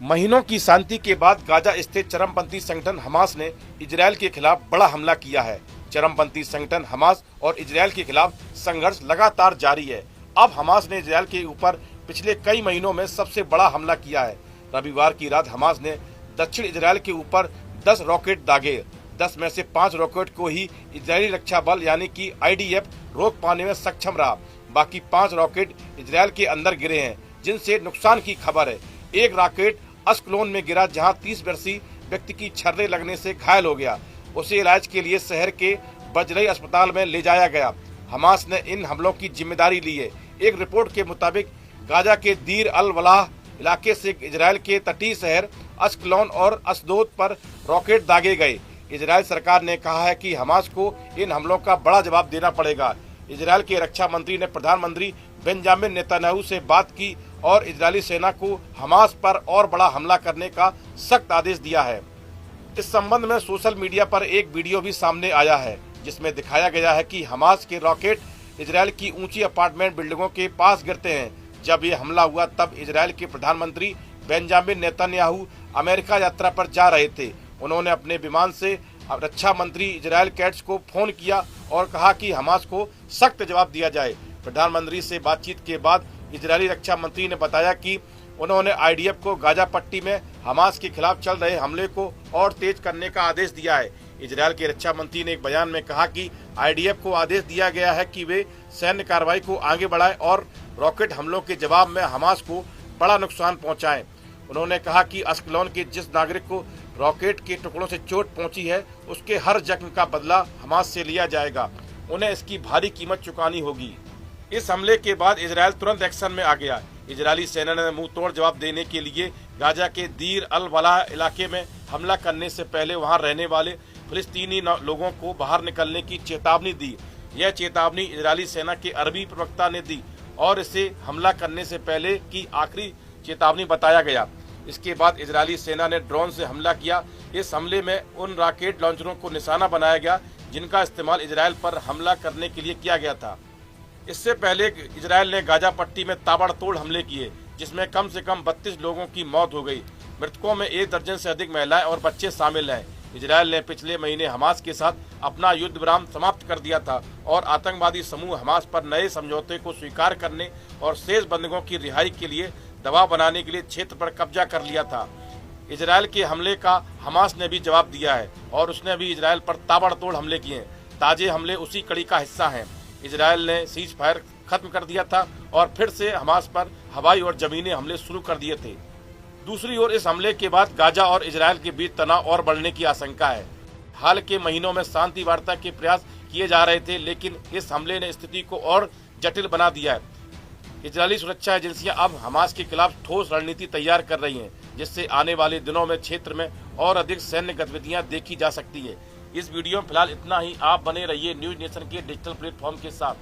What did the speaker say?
महीनों की शांति के बाद गाजा स्थित चरमपंथी संगठन हमास ने इजरायल के खिलाफ बड़ा हमला किया है। चरमपंथी संगठन हमास और इजरायल के खिलाफ संघर्ष लगातार जारी है। अब हमास ने इजरायल के ऊपर पिछले कई महीनों में सबसे बड़ा हमला किया है। रविवार की रात हमास ने दक्षिण इजरायल के ऊपर 10 रॉकेट दागे। 10 में से 5 रॉकेट को ही इजरायली रक्षा बल यानी कि IDF रोक पाने में सक्षम रहा। बाकी 5 रॉकेट इजरायल के अंदर गिरे हैं, जिनसे नुकसान की खबर है। एक रॉकेट अस्कलोन में गिरा, जहां 30 वर्षीय व्यक्ति की छर्रे लगने से घायल हो गया। उसे इलाज के लिए शहर के बजरई अस्पताल में ले जाया गया। हमास ने इन हमलों की जिम्मेदारी ली है। एक रिपोर्ट के मुताबिक गाजा के दीर अल बलाह इलाके से इजरायल के तटीय शहर अस्कलोन और अशदोद पर रॉकेट दागे गए। इजरायल सरकार ने कहा है कि हमास को इन हमलों का बड़ा जवाब देना पड़ेगा। इजरायल के रक्षा मंत्री ने प्रधानमंत्री बेंजामिन नेतन्याहू से बात की और इजरायली सेना को हमास पर और बड़ा हमला करने का सख्त आदेश दिया है। इस संबंध में सोशल मीडिया पर एक वीडियो भी सामने आया है, जिसमें दिखाया गया है कि हमास के रॉकेट इजरायल की ऊंची अपार्टमेंट बिल्डिंगों के पास गिरते हैं। जब ये हमला हुआ तब इजरायल के प्रधानमंत्री बेंजामिन नेतन्याहू अमेरिका यात्रा पर जा रहे थे। उन्होंने अपने विमान से रक्षा मंत्री इजरायल कैट्स को फोन किया और कहा कि हमास को सख्त जवाब दिया जाए। प्रधानमंत्री से बातचीत के बाद इजरायली रक्षा मंत्री ने बताया कि उन्होंने IDF को गाजा पट्टी में हमास के खिलाफ चल रहे हमले को और तेज करने का आदेश दिया है। इजरायल के रक्षा मंत्री ने एक बयान में कहा कि IDF को आदेश दिया गया है कि वे सैन्य कार्रवाई को आगे बढ़ाएं और रॉकेट हमलों के जवाब में हमास को बड़ा नुकसान पहुंचाएं। उन्होंने कहा कि अस्कलोन के जिस नागरिक को रॉकेट के टुकड़ों से चोट पहुंची है, उसके हर जख्म का बदला हमास से लिया जाएगा। उन्हें इसकी भारी कीमत चुकानी होगी। इस हमले के बाद इजरायल तुरंत एक्शन में आ गया। इजरायली सेना ने मुंह तोड़ जवाब देने के लिए गाजा के दीर अल बलाह इलाके में हमला करने से पहले वहां रहने वाले फिलिस्तीनी लोगों को बाहर निकलने की चेतावनी दी। यह चेतावनी इजरायली सेना के अरबी प्रवक्ता ने दी और इसे हमला करने से पहले की आखिरी चेतावनी बताया गया। इसके बाद इजरायली सेना ने ड्रोन से हमला किया। इस हमले में उन रॉकेट लॉन्चरों को निशाना बनाया गया जिनका इस्तेमाल इजरायल पर हमला करने के लिए किया गया था। इससे पहले इजरायल ने गाजा पट्टी में ताबड़तोड़ हमले किए, जिसमें कम से कम 32 लोगों की मौत हो गई। मृतकों में 1 दर्जन से अधिक महिलाएं और बच्चे शामिल हैं। इजरायल ने पिछले महीने हमास के साथ अपना युद्ध विराम समाप्त कर दिया था और आतंकवादी समूह हमास पर नए समझौते को स्वीकार करने और शेष बंधकों की रिहाई के लिए दबाव बनाने के लिए क्षेत्र पर कब्जा कर लिया था। इजरायल के हमले का हमास ने भी जवाब दिया है और उसने भी इजरायल पर ताबड़तोड़ हमले किए हैं। ताजे हमले उसी कड़ी का हिस्सा हैं। इजरायल ने सीज फायर खत्म कर दिया था और फिर से हमास पर हवाई और जमीनी हमले शुरू कर दिए थे। दूसरी ओर इस हमले के बाद गाजा और इजरायल के बीच तनाव और बढ़ने की आशंका है। हाल के महीनों में शांति वार्ता के प्रयास किए जा रहे थे, लेकिन इस हमले ने स्थिति को और जटिल बना दिया है। इजरायली सुरक्षा एजेंसियां अब हमास के खिलाफ ठोस रणनीति तैयार कर रही हैं, जिससे आने वाले दिनों में क्षेत्र में और अधिक सैन्य गतिविधियां देखी जा सकती है। इस वीडियो में फिलहाल इतना ही। आप बने रहिए न्यूज नेशन के डिजिटल प्लेटफॉर्म के साथ।